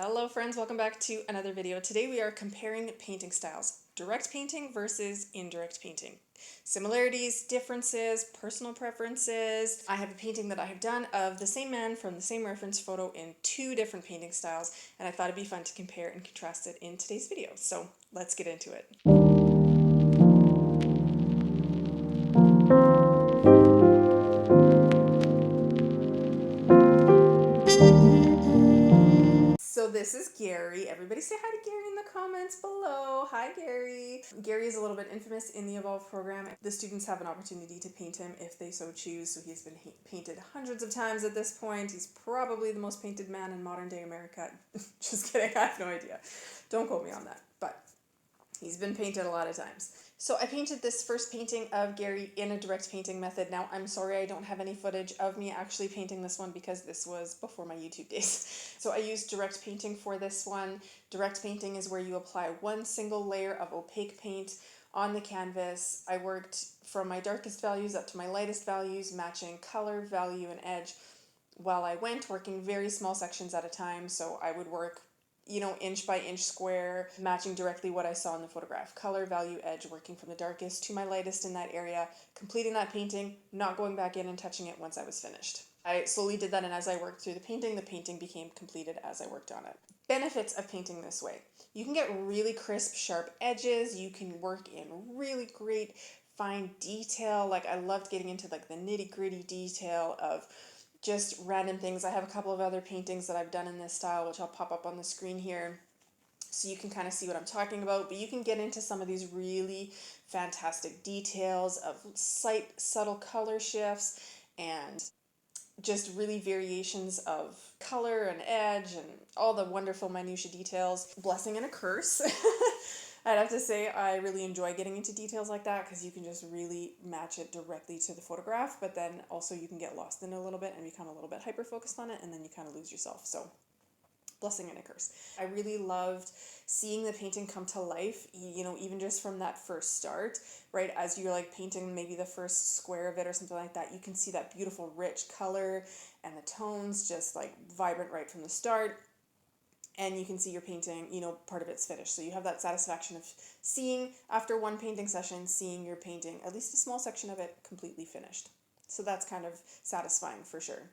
Hello friends, welcome back to another video. Today we are comparing painting styles, direct painting versus indirect painting. Similarities, differences, personal preferences. I have a painting that I have done of the same man from the same reference photo in two different painting styles, and I thought it'd be fun to compare and contrast it in today's video. So let's get into it. So this is Gary. Everybody say hi to Gary in the comments below. Hi Gary. Gary is a little bit infamous in the Evolve program. The students have an opportunity to paint him if they so choose. So he's been painted hundreds of times at this point. He's probably the most painted man in modern day America. Just kidding, I have no idea. Don't quote me on that. But he's been painted a lot of times. So I painted this first painting of Gary in a direct painting method. Now, I'm sorry I don't have any footage of me actually painting this one because this was before my YouTube days. So I used direct painting for this one. Direct painting is where you apply one single layer of opaque paint on the canvas. I worked from my darkest values up to my lightest values, matching color, value, and edge while I went, working very small sections at a time. So I would work inch by inch square, matching directly what I saw in the photograph. Color, value, edge, working from the darkest to my lightest in that area, completing that painting, not going back in and touching it once I was finished. I slowly did that, and as I worked through the painting became completed as I worked on it. Benefits of painting this way. You can get really crisp, sharp edges. You can work in really great fine detail. Like I loved getting into like the nitty-gritty detail of just random things. I have a couple of other paintings that I've done in this style, which I'll pop up on the screen here so you can kind of see what I'm talking about. But you can get into some of these really fantastic details of slight subtle color shifts and just really variations of color and edge and all the wonderful minutiae details. Blessing and a curse. I'd have to say I really enjoy getting into details like that because you can just really match it directly to the photograph, but then also you can get lost in it a little bit and become a little bit hyper-focused on it, and then you kind of lose yourself. So blessing and a curse. I really loved seeing the painting come to life, even just from that first start, right? As you're like painting maybe the first square of it or something like that, you can see that beautiful rich color and the tones just like vibrant right from the start. And you can see your painting, part of it's finished. So you have that satisfaction of seeing, after one painting session, seeing your painting, at least a small section of it, completely finished. So that's kind of satisfying for sure.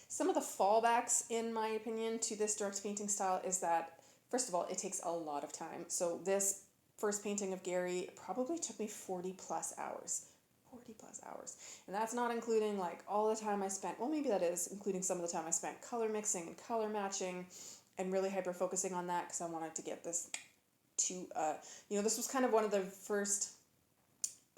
Some of the fallbacks, in my opinion, to this direct painting style is that, first of all, it takes a lot of time. So this first painting of Gary probably took me 40 plus hours. 40 plus hours. And that's not including like all the time I spent, well, maybe that is including some of the time I spent color mixing and color matching and really hyper focusing on that because I wanted to get this to, this was kind of one of the first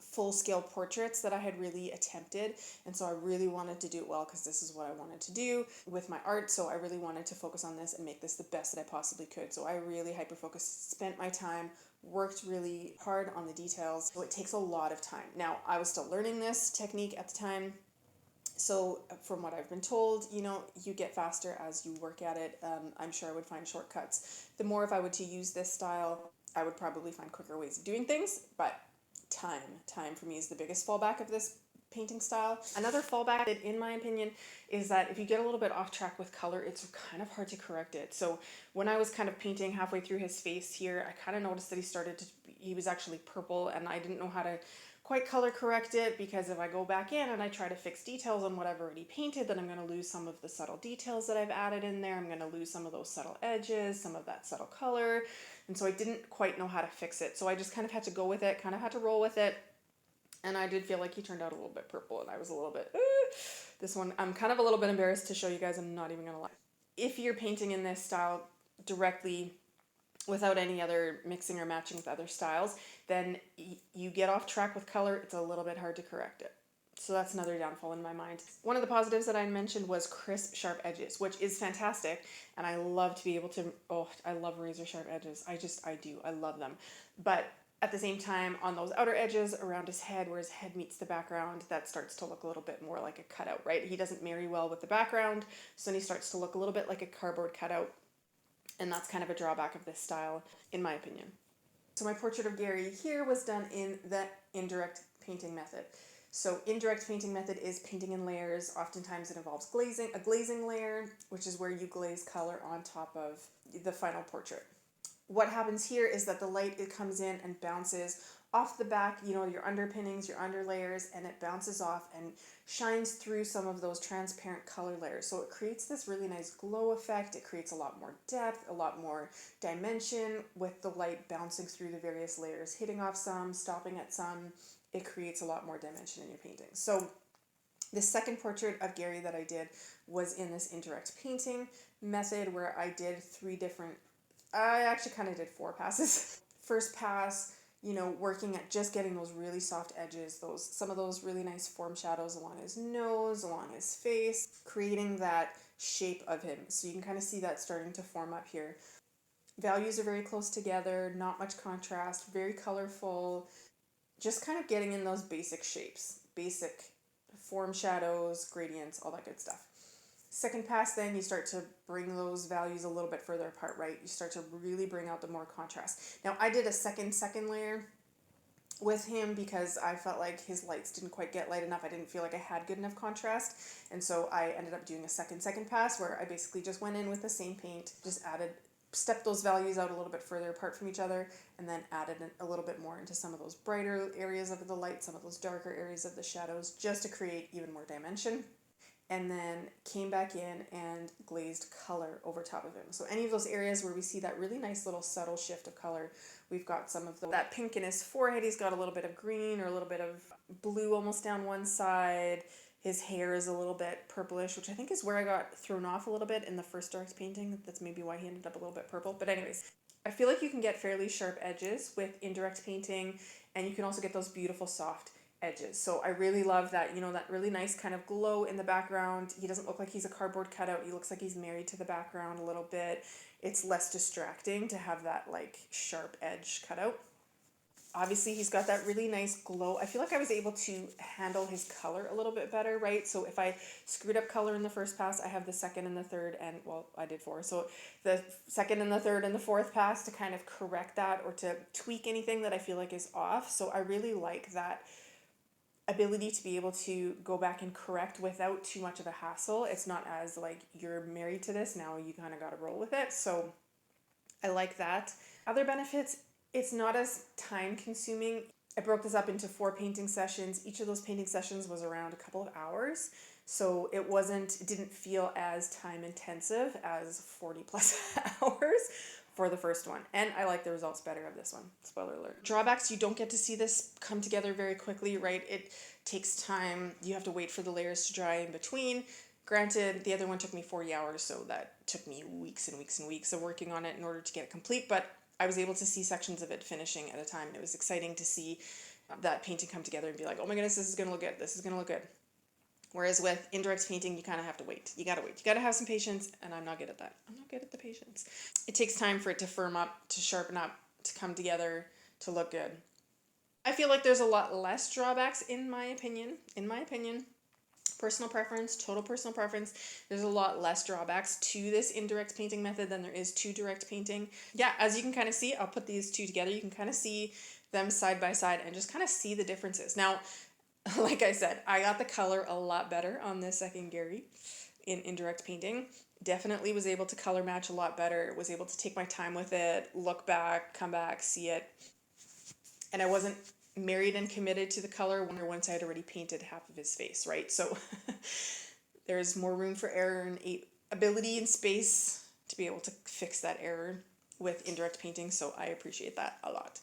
full-scale portraits that I had really attempted, and so I really wanted to do it well because this is what I wanted to do with my art. So I really wanted to focus on this and make this the best that I possibly could. So I really hyper focused, spent my time, worked really hard on the details. So it takes a lot of time. Now I was still learning this technique at the time, so from what I've been told, you get faster as you work at it. I'm sure I would find shortcuts. The more if I were to use this style, I would probably find quicker ways of doing things, but time for me is the biggest fallback of this painting style. Another fallback, in my opinion, is that if you get a little bit off track with color, it's kind of hard to correct it. So when I was kind of painting halfway through his face here, I kind of noticed that he was actually purple, and I didn't know how to quite color correct it, because if I go back in and I try to fix details on what I've already painted, then I'm going to lose some of the subtle details that I've added in there. I'm going to lose some of those subtle edges, some of that subtle color, and so I didn't quite know how to fix it. So I just kind of had to go with it, kind of had to roll with it, and I did feel like he turned out a little bit purple, and I was a little bit, this one, I'm kind of a little bit embarrassed to show you guys, I'm not even going to lie. If you're painting in this style directly, without any other mixing or matching with other styles, then you get off track with color, it's a little bit hard to correct it. So that's another downfall in my mind. One of the positives that I mentioned was crisp, sharp edges, which is fantastic, and I love to be able to, I love razor sharp edges. I do, I love them. But at the same time, on those outer edges around his head, where his head meets the background, that starts to look a little bit more like a cutout, right? He doesn't marry well with the background, so then he starts to look a little bit like a cardboard cutout. And that's kind of a drawback of this style, in my opinion. So my portrait of Gary here was done in the indirect painting method. So indirect painting method is painting in layers. Oftentimes it involves glazing, a glazing layer, which is where you glaze color on top of the final portrait. What happens here is that the light, it comes in and bounces off the back, you know, your underpinnings, your underlayers, and it bounces off and shines through some of those transparent color layers. So it creates this really nice glow effect. It creates a lot more depth, a lot more dimension with the light bouncing through the various layers, hitting off some, stopping at some. It creates a lot more dimension in your painting. So the second portrait of Gary that I did was in this indirect painting method where I did I actually kind of did 4 passes. First pass, you know, working at just getting those really soft edges, some of those really nice form shadows along his nose, along his face, creating that shape of him. So you can kind of see that starting to form up here. Values are very close together, not much contrast, very colorful, just kind of getting in those basic shapes, basic form shadows, gradients, all that good stuff. Second pass, then you start to bring those values a little bit further apart, right? You start to really bring out the more contrast. Now I did a second layer with him because I felt like his lights didn't quite get light enough. I didn't feel like I had good enough contrast. And so I ended up doing a second pass where I basically just went in with the same paint, just stepped those values out a little bit further apart from each other, and then added a little bit more into some of those brighter areas of the light, some of those darker areas of the shadows, just to create even more dimension. And then came back in and glazed color over top of him. So any of those areas where we see that really nice little subtle shift of color, we've got some of that pink in his forehead, he's got a little bit of green or a little bit of blue almost down one side. His hair is a little bit purplish, which I think is where I got thrown off a little bit in the first direct painting. That's maybe why he ended up a little bit purple. But anyways, I feel like you can get fairly sharp edges with indirect painting, and you can also get those beautiful soft edges. So I really love that, you know, that really nice kind of glow in the background. He doesn't look like he's a cardboard cutout. He looks like he's married to the background a little bit. It's less distracting to have that like sharp edge cut out. Obviously he's got that really nice glow. I feel like I was able to handle his color a little bit better, right? So if I screwed up color in the first pass, I have the second and the third, and well, I did 4. So the second and the third and the fourth pass to kind of correct that or to tweak anything that I feel like is off. So I really like that ability to be able to go back and correct without too much of a hassle. It's not as like you're married to this, now you kind of got to roll with it. So I like that. Other benefits, it's not as time consuming. I broke this up into 4 painting sessions. Each of those painting sessions was around a couple of hours. So it didn't feel as time intensive as 40 plus hours for the first one. And I like the results better of this one. Spoiler alert. Drawbacks, you don't get to see this come together very quickly, right? It takes time. You have to wait for the layers to dry in between. Granted, the other one took me 40 hours, so that took me weeks and weeks and weeks of working on it in order to get it complete, but I was able to see sections of it finishing at a time, and it was exciting to see that painting come together and be like, oh my goodness, this is going to look good. This is going to look good. Whereas with indirect painting, you kind of have to wait. You got to wait. You got to have some patience, and I'm not good at that. I'm not good at the patience. It takes time for it to firm up, to sharpen up, to come together, to look good. I feel like there's a lot less drawbacks in my opinion. Personal preference, total personal preference. There's a lot less drawbacks to this indirect painting method than there is to direct painting. Yeah, as you can kind of see, I'll put these two together. You can kind of see them side by side and just kind of see the differences. Now, like I said, I got the color a lot better on this second Gary in indirect painting. Definitely was able to color match a lot better. Was able to take my time with it, look back, come back, see it. And I wasn't married and committed to the color once I had already painted half of his face, right? So there's more room for error and ability and space to be able to fix that error with indirect painting, so I appreciate that a lot.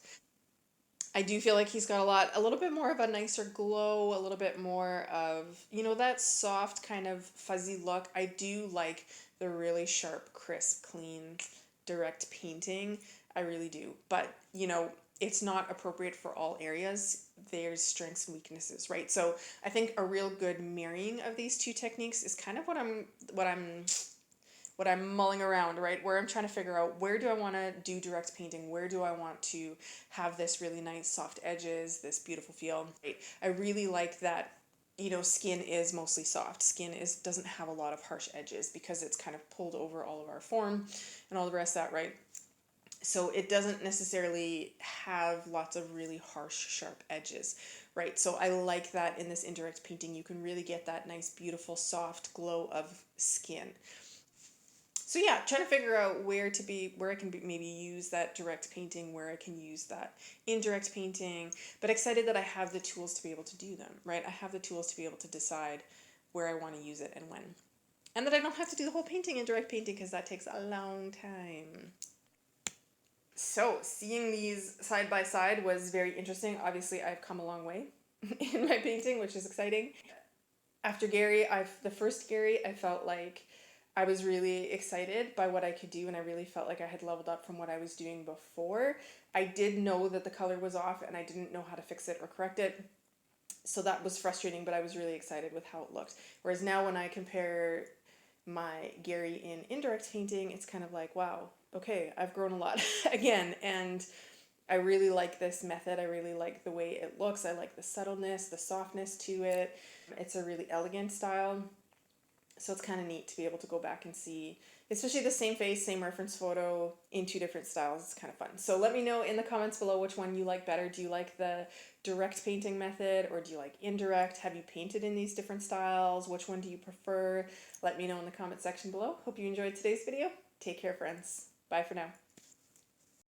I do feel like he's got a little bit more of a nicer glow, a little bit more of, you know, that soft kind of fuzzy look. I do like the really sharp, crisp, clean, direct painting. I really do. But, you know, it's not appropriate for all areas. There's strengths and weaknesses, right? So I think a real good marrying of these two techniques is kind of what I'm mulling around, right? Where I'm trying to figure out, where do I want to do direct painting? Where do I want to have this really nice soft edges, this beautiful feel? Right? I really like that, you know, skin is mostly soft. Doesn't have a lot of harsh edges because it's kind of pulled over all of our form and all the rest of that, right? So it doesn't necessarily have lots of really harsh, sharp edges, right? So I like that in this indirect painting, you can really get that nice, beautiful, soft glow of skin. So yeah, trying to figure out where I can maybe use that direct painting, where I can use that indirect painting, but excited that I have the tools to be able to do them, right? I have the tools to be able to decide where I want to use it and when. And that I don't have to do the whole painting in direct painting because that takes a long time. So seeing these side by side was very interesting. Obviously, I've come a long way in my painting, which is exciting. After the first Gary, I felt like I was really excited by what I could do, and I really felt like I had leveled up from what I was doing before. I did know that the color was off, and I didn't know how to fix it or correct it. So that was frustrating, but I was really excited with how it looked. Whereas now when I compare my Gary in indirect painting, it's kind of like, wow, okay, I've grown a lot again. And I really like this method. I really like the way it looks. I like the subtleness, the softness to it. It's a really elegant style. So it's kind of neat to be able to go back and see, especially the same face, same reference photo in two different styles. It's kind of fun. So let me know in the comments below which one you like better. Do you like the direct painting method or do you like indirect? Have you painted in these different styles? Which one do you prefer? Let me know in the comment section below. Hope you enjoyed today's video. Take care, friends. Bye for now.